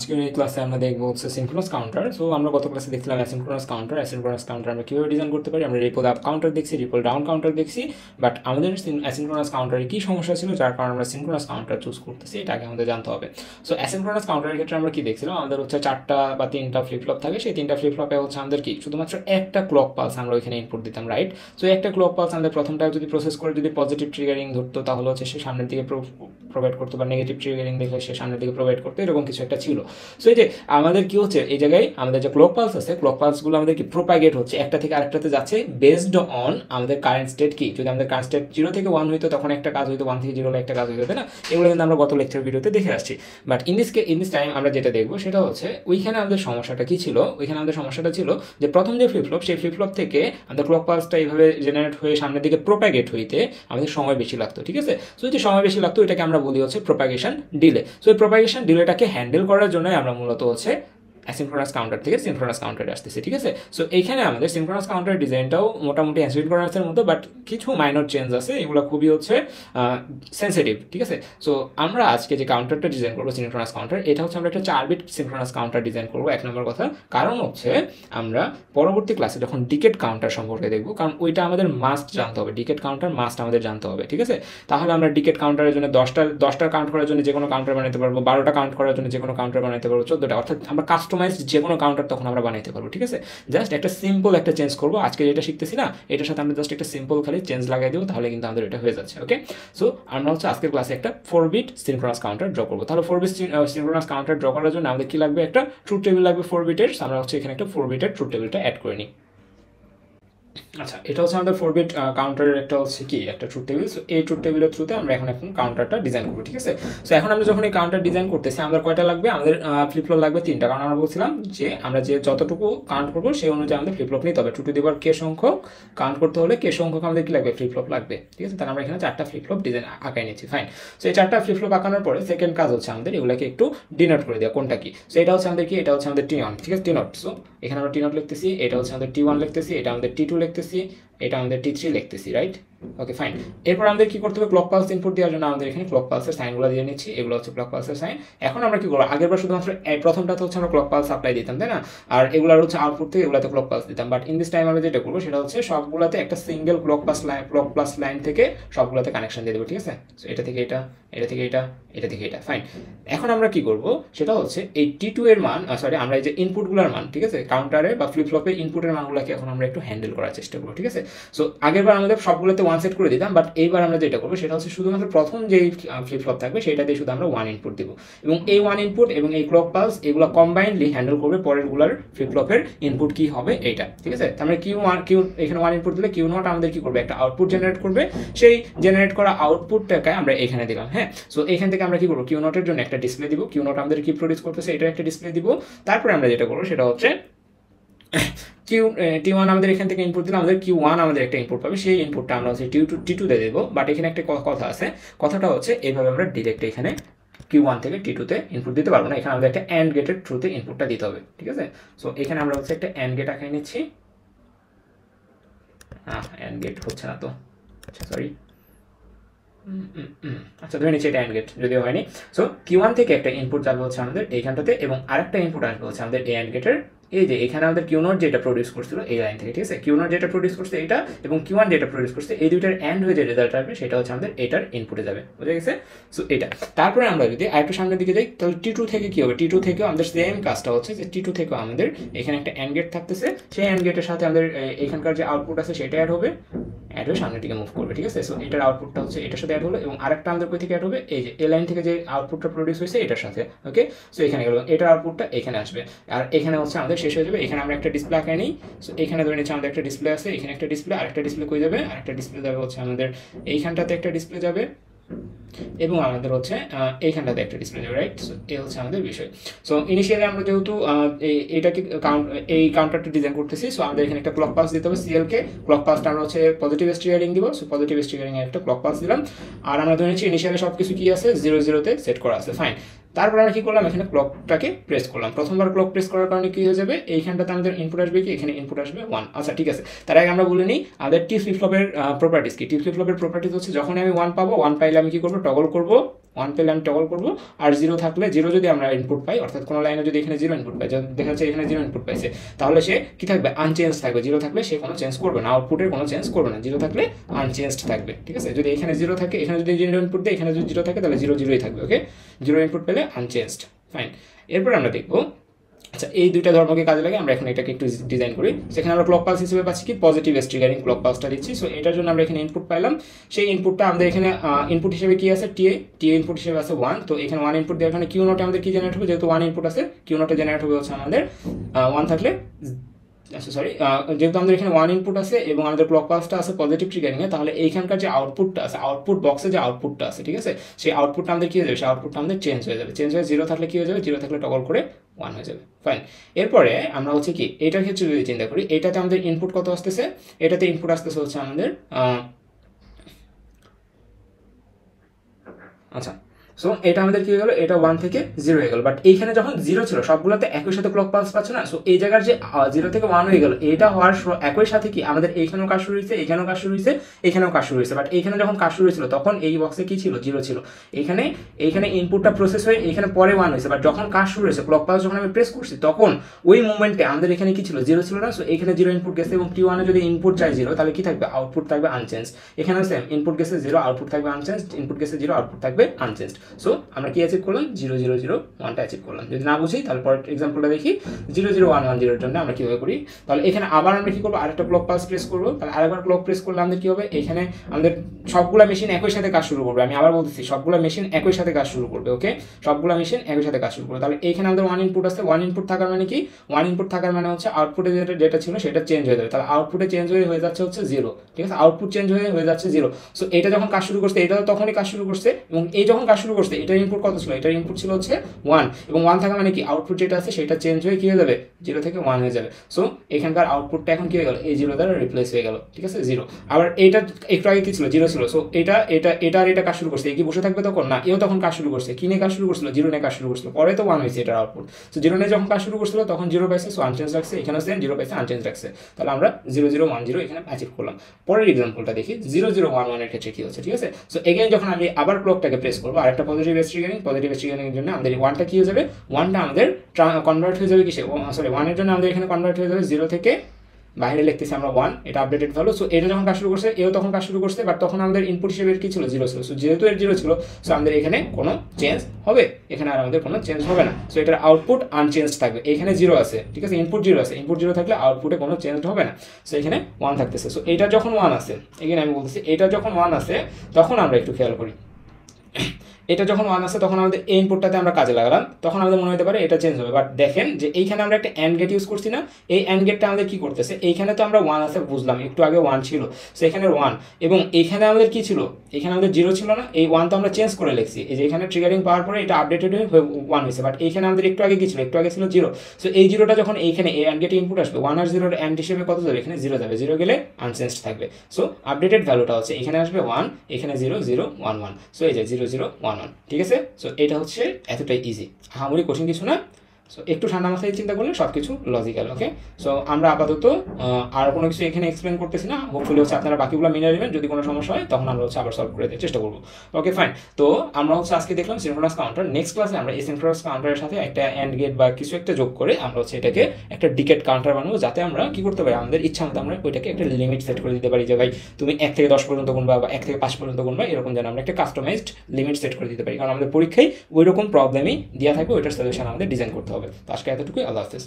আজকের এই ক্লাসে আমরা দেখবো হচ্ছে সিনক্রোনাস কাউন্টার। সো আমরা গত ক্লাসে দেখছিলাম অ্যাসিনক্রোনাস কাউন্টার। অ্যাসিনক্রোনাস কাউন্টার আমরা কীভাবে ডিজাইন করতে পারি, আমরা রিপল আপ কাউন্টার দেখছি, রিপল ডাউন কাউন্টার দেখছি। বাট আমাদের অ্যাসিনক্রোনাস কাউন্টারে কী সমস্যা ছিল যার কারণে আমরা সিনক্রোনাস কাউন্টার চুজ করতেছি, এটা আগে আমাদের জানতে হবে। সো অ্যাসিনক্রোনাস কাউন্টারের ক্ষেত্রে আমরা কি দেখছিলাম, আমাদের হচ্ছে 4টা বা 3টা ফ্লিপফ্লপ থাকে। সেই 3টা ফ্লিপফ্লপে হচ্ছে আমাদের কি শুধুমাত্র একটা ক্লক পালস আমরা ওইখানে ইনপুট দিতাম, রাইট? সো একটা ক্লক পালস আমাদের প্রথমটা যদি প্রসেস করে যদি পজিটিভ ট্রিগারিং ধরতো তাহলে হচ্ছে সে সামনের দিকে প্রোভাইড করতো, বা নেগেটিভ ট্রিগারিং দেখলে সে সামনের দিকে প্রোভাইড করতো, এরকম কিছু একটা ছিল। সো এই যে আমাদের কি হচ্ছে এই জায়গায় আমাদের যে ক্লক পালস আছে, ক্লক পালসগুলো আমাদের কি প্রোপাগেট হচ্ছে, একটা থেকে আরেকটাতে যাচ্ছে বেসড অন আমাদের কারেন্ট স্টেট কি। যদি আমাদের কারেন্ট স্টেট 0 থেকে 1 হইতো তখন একটা কাজ হইতো, 1 থেকে 0 হলে একটা কাজ হইতো, তাই না? এগুলো কিন্তু আমরা গত লেকচার ভিডিওতে দেখে আসছি। বাট ইন দিস টাইম আমরা যেটা দেখবো সেটা হচ্ছে ওইখানে আমাদের সমস্যাটা কি ছিল। ওইখানে আমাদের সমস্যাটা ছিল যে প্রথম যে ফ্লিপফ্লপ, সেই ফ্লিপফ্লপ থেকে আমাদের ক্লক পালসটা এইভাবে জেনারেট হয়ে সামনের দিকে প্রোপাগেট হইতে আমাদের সময় বেশি লাগতো, ঠিক আছে? সো যদি সময় বেশি লাগতো এটাকে আমরা বলি হচ্ছে প্রোপাগেশন ডিলে। সো এই প্রোপাগেশন ডিলেটাকে হ্যান্ডেল করার জন্য আমরা মূলত হচ্ছে অ্যাসিনক্রোনাস কাউন্টার থেকে সিনক্রোনাস কাউন্টারে আসতেছে, ঠিক আছে? সো এইখানে আমাদের সিনক্রোনাস কাউন্টারের ডিজাইনটাও মোটামুটি অ্যাসিনক্রোনাসের মতো, বাট কিছু মাইনর চেঞ্জ আছে, এগুলো খুবই হচ্ছে সেন্সিটিভ, ঠিক আছে? সো আমরা আজকে যে কাউন্টারটা ডিজাইন করবো সিনক্রোনাস কাউন্টার, এটা হচ্ছে আমরা একটা 4 বিট সিনক্রোনাস কাউন্টার ডিজাইন করবো। 1 নম্বর কথা, কারণ হচ্ছে আমরা পরবর্তী ক্লাসে যখন ডিকেট কাউন্টার সম্পর্কে দেখবো, কারণ ওইটা আমাদের মাস্ট জানতে হবে, ডিকেট কাউন্টার মাস্ট আমাদের জানতে হবে, ঠিক আছে? তাহলে আমরা ডিকেট কাউন্টারের জন্য 10টা কাউন্ট করার জন্য যে কোনো কাউন্টার বানাতে পারবো, 12টা কাউন্ট করার জন্য যে কোনো কাউন্টার বানাতে পারবো, 14টা, অর্থাৎ আমরা কাস্টমাইজড যে কোনো কাউন্টার তখন আমরা বানাইতে পারবো, ঠিক আছে? জাস্ট একটা সিম্পল একটা চেঞ্জ করবো, আজকে যেটা শিখতেছি না এটার সাথে আমরা জাস্ট একটা সিম্পল খালি চেঞ্জ লাগাই দেবো, তাহলে কিন্তু আমাদের এটা হয়ে যাচ্ছে। ওকে, সো আমরা হচ্ছে আজকের ক্লাসে একটা 4 বিট সিনক্রোনাস কাউন্টার ড্র করবো। তাহলে 4 বিট সিনক্রোনাস কাউন্টার ড্র করার জন্য আমাদের কি লাগবে, একটা ট্রুথ টেবিল লাগবে 4 বিটের। আমরা হচ্ছে এখানে একটা 4 বিটের ট্রুথ টেবিলটা অ্যাড করে নিই। আচ্ছা, এটা হচ্ছে আমাদের 4 বিট কাউন্টারের একটা হচ্ছে কি একটা ট্রুথ টেবিল। সো এই ট্রুথ টেবিলের থ্রুতে আমরা এখন কাউন্টারটা ডিজাইন করবো, ঠিক আছে? সো এখন আমরা যখন এই কাউন্টার ডিজাইন করতেছি আমাদের কয়টা লাগবে, আমাদের ফ্লিপফ্লপ লাগবে 3টা, কারণ আমরা বলছিলাম যে আমরা যে যতটুকু কাউন্ট করবো সেই অনুযায়ী আমাদের ফ্লিপফ্লপ নিতে হবে। 2 টু দি পাওয়ার কে সংখ্যক কাউন্ট করতে হলে কে সংখ্যক আমাদের কি লাগবে, ফ্লিপফ্লপ লাগবে, ঠিক আছে? তাহলে আমরা এখানে 4টা ফ্লিপফ্লপ ডিজাইন আঁকাই নিচ্ছি, ফাইন। সো এই 4টা ফ্লিপফ্লপ আঁকানোর পরে সেকেন্ড কাজ হচ্ছে আমাদের এগুলোকে একটু ডিনোট করে দেওয়া, কোনটা কি। সো এটা হচ্ছে আমাদের কি, এটা হচ্ছে আমাদের T1, ঠিক আছে? টি-নট। সো এখানে আমরা টি-নট লিখতেছি, এটা হচ্ছে আমাদের T1 লিখতেছি, এটা আমাদের T2 লিখতেছি, এটা আমাদের T3 লিখতেছি, রাইট? ওকে, ফাইন। এরপর আমাদের কি করতে হবে, ক্লক পালস ইনপুট দেওয়ার জন্য আমাদের এখানে ক্লক পালসের সাইনগুলো দিয়ে নিচ্ছি, এগুলো হচ্ছে ক্লক পালসের সাইন। এখন আমরা কি করবো, আগেরবার শুধুমাত্র প্রথমটাতে হচ্ছে আমরা ক্লক পালস সাপ্লাই দিতাম, তাই না? আর এগুলোর হচ্ছে আউটপুট থেকে এগুলোতে ক্লক পালস দিতাম। বাট ইন দিস টাইম আমরা যেটা করবো সেটা হচ্ছে সবগুলোতে একটা সিঙ্গেল ক্লক প্লাস লাইন থেকে সবগুলোতে কানেকশন দিয়ে দেবো, ঠিক আছে? সো এটা থেকে এটা, এটা থেকে এটা, এটা থেকে এটা, ফাইন। এখন আমরা কি করবো সেটা হচ্ছে এই T2 এর মান, সরি, আমরা এই যে ইনপুটগুলোর মান, ঠিক আছে, কাউন্টারে বা ফ্লিপফ্লপে ইনপুটের মানগুলোকে এখন আমরা একটু হ্যান্ডেল করার চেষ্টা করবো, ঠিক আছে? সো আগেরবার আমাদের সবগুলোতে 1 সেট করে দিতাম, বাট এইবার আমরা যেটা করবো সেটা হচ্ছে শুধুমাত্র প্রথম যেই ফ্লিপফ্লপ থাকবে সেটা দিয়ে শুধু আমরা 1 ইনপুট দিব, এবং এই 1 ইনপুট এবং এই ক্লক পালস এগুলো কম্বাইন্ডলি হ্যান্ডেল করবে পরেরগুলোর ফ্লিপফ্লপের ইনপুট কি হবে এইটা, ঠিক আছে? তার মানে কিউ এখানে 1 ইনপুট দিলে Q0 আমাদের কি করবে, একটা আউটপুট জেনারেট করবে। সেই জেনারেট করা আউটপুটটাকে আমরা এখানে দিলাম, হ্যাঁ? সো এখান থেকে আমরা কি করবো, Q0 এর জন্য একটা ডিসপ্লে দিব, Q0 আমাদের কি প্রডিউস করতেছে এটা একটা ডিসপ্লে দিব। তারপরে আমরা যেটা করবো সেটা হচ্ছে T1 আমাদের এখান থেকে ইনপুট দিলে আমাদের Q1 আমাদের একটা ইনপুট পাবে, সেই ইনপুটটা আমরা হচ্ছে T2 দিয়ে দেবো। বাট এখানে একটা কথা আছে, কথাটা হচ্ছে এইভাবে আমরা ডিরেক্ট এখানে Q1 থেকে T2 তে ইনপুট দিতে পারবো না, এখানে আমাদের একটা অ্যান্ড গেটের থ্রুতে ইনপুটটা দিতে হবে, ঠিক আছে? সো এখানে আমরা হচ্ছে একটা অ্যান্ড গেট আঁকাই নিচ্ছি। অ্যান্ড গেট হচ্ছে না তো, আচ্ছা সরি, আচ্ছা ধরে নিচ্ছি এটা অ্যান্ড গেট, যদিও হয়নি। সো Q1 থেকে একটা ইনপুট যাবে হচ্ছে আমাদের এইখানটাতে, এবং আরেকটা ইনপুট আসবে হচ্ছে আমাদের এই অ্যান্ড গেটের এই যে এখানে আমাদের Q0 যেটা প্রডিউস করছিল এই লাইন থেকে, ঠিক আছে? Q0 যেটা প্রডিউস করছে এটা, এবং Q1 যেটা প্রডিউস করছে, এই দুইটার অ্যান্ড হয়ে যে রেজাল্ট আসবে সেটা হচ্ছে আমাদের এটার ইনপুটে যাবে, বুঝে গেছে? সো এটা তারপরে আমরা যদি আরেকটু সামনের দিকে যাই তাহলে T2 থেকে কি হবে, T2 থেকেও আমাদের সেম কাজটা হচ্ছে যে T2 থেকেও আমাদের এখানে একটা অ্যান্ড গেট থাকতেছে, সেই অ্যান্ড গেটের সাথে আমাদের এখানকার যে আউটপুট আছে সেটা অ্যাড হবে, অ্যাড হয়ে সামনের দিকে মুভ করবে, ঠিক আছে? সো এটার আউটপুটটা হচ্ছে এটার সাথে অ্যাড হলো, এবং আরেকটা আমাদের কই থেকে অ্যাড হবে, এই যে এ লাইন থেকে যে আউটপুটটা প্রডিউস হয়েছে এটার সাথে, ওকে? সো এখানে গেল, এটার আউটপুটটা এখানে আসবে, আর এখানে হচ্ছে আমাদের শেষ হয়ে যাবে। এখানে আমরা একটা ডিসপ্লে আঁকাই নিই। সো এখানে ধরে নিচ্ছি আমাদের একটা ডিসপ্লে আছে, এখানে একটা ডিসপ্লে, আরেকটা ডিসপ্লে কই যাবে, আরেকটা ডিসপ্লে যাবে হচ্ছে আমাদের এইখানটাতে একটা ডিসপ্লে যাবে, এবং আমাদের হচ্ছে এইখানটাতে একটা ডিসপ্লে যাবে, রাইট? সো এই হচ্ছে আমাদের বিষয়। সো ইনিশিয়ালি আমরা যেহেতু এইটাকে এই কাউন্টারটা ডিজাইন করতেছি, সো আমাদের এখানে একটা ক্লক পালস দিতে হবে CL কে। ক্লক পালসটা আমরা হচ্ছে পজিটিভ স্ট্রিগারিং দিব, সো পজিটিভ স্ট্রিগারিং এর একটা ক্লক পালস দিলাম। আর আমরা ধরে নিচ্ছি ইনিশিয়ালি সব কিছু কি আছে, 0 0 সেট করা আছে, ফাইন। তারপর আমরা কি করলাম, এখানে ক্লকটাকে প্রেস করলাম। প্রথমবার ক্লক প্রেস করার কারণে কি হয়ে যাবে, এইখানটাতে আমাদের ইনপুট আসবে কি, এখানে ইনপুট আসবে 1। আচ্ছা ঠিক আছে, তার আগে আমরা বলে নিই আমাদের টি ফ্লিপফ্লপের প্রপার্টিস কি। টি ফ্লিপফ্লপের প্রপার্টিস হচ্ছে যখন আমি 1 পাবো, 1 পাইলে আমি কি করবো, টগল করবো 1 পেলে আমি টগল করবো, আর 0 থাকলে 0 যদি আমরা ইনপুট পাই, অর্থাৎ কোনো লাইনে যদি এখানে 0 ইনপুট পাই, দেখা যাচ্ছে এখানে 0 ইনপুট পাইছে, তাহলে সে কি থাকবে, আনচেঞ্জ থাকবে। 0 থাকলে সে কোনো চেঞ্জ করবে না, আউটপুটের কোনো চেঞ্জ করবে না, 0 থাকলে আনচেঞ্জড থাকবে, ঠিক আছে। যদি এখানে 0 থাকে, এখানে যদি 0 ইনপুট দেয়, এখানে যদি 0 থাকে, তাহলে 0 0ই থাকবে, ওকে। 0 ইনপুট পেলে আনচেঞ্জড, ফাইন। এরপর আমরা দেখবো, আচ্ছা এই দুইটা ধর্মকে কাজে লাগে আমরা এখন এটাকে একটু ডিজাইন করি। সেখানে আমরা ক্লক পালস হিসেবে পাচ্ছি কি, পজিটিভ এজ ট্রিগারিং ক্লক পালসটা দিচ্ছি। সো এটার জন্য আমরা এখানে ইনপুট পাইলাম, সেই ইনপুটটা আমাদের এখানে ইনপুট হিসেবে কি আছে, টিএ ইনপুট হিসেবে আছে 1। তো এখানে 1 ইনপুট দেওয়ার এখানে কিউ নোটে আমাদের কি জেনারেট হবে, যেহেতু 1 ইনপুট আছে, কিউ নোটে জেনারেট হবে হচ্ছে আমাদের 1 থাকলে, আচ্ছা সরি, যেহেতু আমাদের এখানে 1 ইনপুট আছে এবং আমাদের ক্লক পালসটা আছে পজিটিভ ট্রিগারিংয়ে, তাহলে এইখানকার যে আউটপুটটা আছে, আউটপুট বক্সে যে আউটপুটটা আছে, ঠিক আছে, সেই আউটপুটটা আমাদের কি হয়ে যাবে, সেই আউটপুটটা আমাদের চেঞ্জ হয়ে যাবে। চেঞ্জ হয়ে 0 থাকলে কি হয়ে যাবে, 0 থাকলে টগল করে 1 হয়ে যাবে, ফাইন। এরপরে আমরা হচ্ছে কি, এটার ক্ষেত্রে যদি চিন্তা করি, এটাতে আমাদের ইনপুট কত আসতেছে, এটাতে ইনপুট আসতেছে হচ্ছে আমাদের আচ্ছা, সো এটা আমাদের কি হয়ে গেল, এটা 1 থেকে 0 হয়ে গেল। বাট এইখানে যখন 0 ছিল, সবগুলোতে একই সাথে ক্লক পালস পাচ্ছে না। সো এই জায়গার যে 0 থেকে 1 হয়ে গেল, এটা হওয়ার একই সাথে কি আমাদের এইখানেও কাজ শুরু হয়েছে, এখানেও কাজ শুরু হয়েছে, এখানেও কাজ শুরু হয়েছে। বাট এইখানে যখন কাজ শুরু হয়েছিল, তখন এই বক্সে কি ছিল, 0 ছিল। এইখানে ইনপুটটা প্রসেস হয়ে এখানে পরে 1 হয়েছে। বাট যখন কাজ শুরু হয়েছে, ক্লক পালস যখন আমি প্রেস করছি, তখন ওই মুভমেন্টে আমাদের এখানে কি ছিল, 0 ছিল না। সো এখানে 0 ইনপুট গেছে, এবং T1 এ যদি ইনপুট চাই 0, তাহলে কি থাকবে, আউটপুট থাকবে আনচেঞ্জ। এখানে সেম, ইনপুট গেছে 0, আউটপুট থাকবে আনচেঞ্জ, ইনপুট গেছে 0, আউটপুট থাকবে আনচেঞ্জ। সো আমরা কি অ্যাচিভ করলাম, 0 0 0 1টা অ্যাচিভ করলাম। যদি না বুঝি তাহলে পরের এক্সাম্পলটা দেখি, 0 0 1 1 0 এর জন্য আমরা কিভাবে করি। তাহলে এখানে আবার আমরা কি করবো, আরেকটা ক্লক পালস প্রেস করবো। তাহলে আরেকবার ক্লক প্রেস করলে আমাদের কি হবে, এখানে আমাদের সবগুলা মেশিন একই সাথে কাজ শুরু করবে। আমি আবার বলতেছি, সবগুলা মেশিন একই সাথে কাজ শুরু করবে, ওকে, সবগুলা মেশিন একই সাথে কাজ শুরু করবে। তাহলে এখানে আমাদের 1 ইনপুট আছে, 1 ইনপুট থাকার মানে কি, 1 ইনপুট থাকার মানে হচ্ছে আউটপুটে যেটা ছিল সেটা চেঞ্জ হয়ে যাবে। তাহলে আউটপুটে চেঞ্জ হয়ে যাচ্ছে হচ্ছে 0, ঠিক আছে, আউটপুট চেঞ্জ হয়ে যাচ্ছে 0। সো এটা যখন কাজ শুরু করছে, এটা তখনই কাজ শুরু করছে, এবং এই যখন কাজ শুরু করছে, এটার ইনপুট কত ছিল, এটার ইনপুট ছিল হচ্ছে 1, এবং 1 থাকা মানে কি, আউটপুট যেটা আছে সেটা চেঞ্জ হয়ে কি হয়ে যাবে, 0 থেকে 1 হয়ে যাবে। সো এখানকার আউটপুটটা এখন কি হয়ে গেল, এই 0 দ্বারা রিপ্লেস হয়ে গেল, ঠিক আছে, 0। আবার এইটা একটু আগে কি ছিল, 0 ছিল। সো এটা কাজ শুরু করছে, এই কি বসে থাকবে তখন না, এও তখন কাজ শুরু করছে, কি নিয়ে কাজ শুরু করছিল, 0 নিয়ে কাজ শুরু করছিল, পরে তো 1 হয়েছে এটার আউটপুট। সো 0 নিয়ে যখন কাজ শুরু করছিল, তখন 0 পাইছে, সো আনচেঞ্জ রাখছে, এখানে সেম 0 পাইছে, আনচেঞ্জ রাখছে। তাহলে আমরা 0 0 1 0 এখানে অ্যাচিভ করলাম। পরের এক্সাম্পলটা দেখি, 0 0 1 1 এর ক্ষেত্রে কি হচ্ছে, ঠিক আছে। সো এগেইন যখন আমি আবার ক্লকটাকে প্রেস করবো, আরেকটা পজিটিভ এজ ট্রিগারিং এর জন্য আমাদের 1টা কি হয়ে যাবে, 1টা আমাদের কনভার্ট হয়ে যাবে কিসে, সরি 1 এর জন্য আমাদের এখানে কনভার্ট হয়ে যাবে 0 থেকে, বাইরে লিখতেছি আমরা 1, এটা আপডেটেড ভ্যালু। সো এটা যখন কাজ শুরু করছে, এও তখন কাজ শুরু করছে, বাট তখন আমাদের ইনপুট হিসেবে কি ছিল, 0 ছিল। সো যেহেতু এর 0 ছিল, সো আমাদের এখানে কোনো চেঞ্জ হবে, এখানে আর আমাদের কোনো চেঞ্জ হবে না। সো এটার আউটপুট আনচেঞ্জ থাকবে, এখানে 0 আছে, ঠিক আছে, ইনপুট 0 আছে, ইনপুট 0 থাকলে আউটপুটে কোনো চেঞ্জ হবে না। সো এখানে 1 থাকতেছে। সো এটা যখন 1 আছে, এখানে আমি বলতেছি, এটা যখন 1 আছে, তখন আমরা একটু খেয়াল করি, এটা যখন 1 আসে, তখন আমাদের এই ইনপুটটাতে আমরা কাজে লাগালাম, তখন আমাদের মনে হতে পারে এটা চেঞ্জ হবে। বাট দেখেন যে এইখানে আমরা একটা অ্যান্ড গেট ইউজ করছি না, এই অ্যান্ড গেটটা আমাদের কি করতেছে, এইখানে তো আমরা 1 আছে বুঝলাম, একটু আগে 1 ছিল, সো এখানে 1, এবং এইখানে আমাদের কি ছিল, এখানে আমাদের 0 ছিল না, এই 1 তো আমরা চেঞ্জ করে লিখছি, এই যে এখানে ট্রিগারিং পাওয়ার পরে এটা আপডেটেড হয়ে 1 হয়েছে। বাট এইখানে আমাদের একটু আগে কি ছিল, একটু আগে ছিল 0। সো এই 0টা যখন এইখানে এই অ্যান্ড গেটে ইনপুট আসবে, 1 আর 0 এর অ্যান্ড হিসেবে কত যাবে, এখানে 0 যাবে, 0 গেলে আনচেঞ্জড থাকবে। সো আপডেটেড ভ্যালুটা হচ্ছে এখানে আসবে 1, এখানে 0 0 1 1। সো এই যে 0 0 1 1, ঠিক আছে। সো এটা হচ্ছে এতটাই ইজি, আহামরি কঠিন কিছু না। সো একটু ঠান্ডা মাথায় চিন্তা করলে সব কিছু লজিক্যাল, ওকে। সো আমরা আপাতত আর কোনো কিছু এখানে এক্সপ্লেন করতেছি না, হোপফুলি হচ্ছে আপনারা বাকিগুলো মেনে নেবেন, যদি কোনো সমস্যা হয় তখন আমরা হচ্ছে আবার সলভ করে দেওয়ার চেষ্টা করবো, ওকে ফাইন। তো আমরা হচ্ছে আজকে দেখলাম সিনক্রোনাস কাউন্টার। নেক্সট ক্লাসে আমরা এই সিনক্রোনাস কাউন্টারের সাথে একটা অ্যান্ড গেট বা কিছু একটা যোগ করে আমরা হচ্ছে এটাকে একটা ডিকেট কাউন্টার বানাবো, যাতে আমরা কি করতে পারি, আমাদের ইচ্ছা মতো আমরা ওইটাকে একটা লিমিট সেট করে দিতে পারি, যে ভাই তুমি 1 থেকে 10 পর্যন্ত গুনবা বা 1 থেকে 5 পর্যন্ত গুনবা, এরকম যেন আমরা একটা কাস্টমাইজড লিমিট সেট করে দিতে পারি, কারণ আমাদের পরীক্ষায় ওই রকম প্রবলেমই দেওয়া থাকবে, ওইটার সলিউশন আমাদের ডিজাইন করতে হবে। তো আজকে এতটুকুই, আল্লাহ হাফেজ।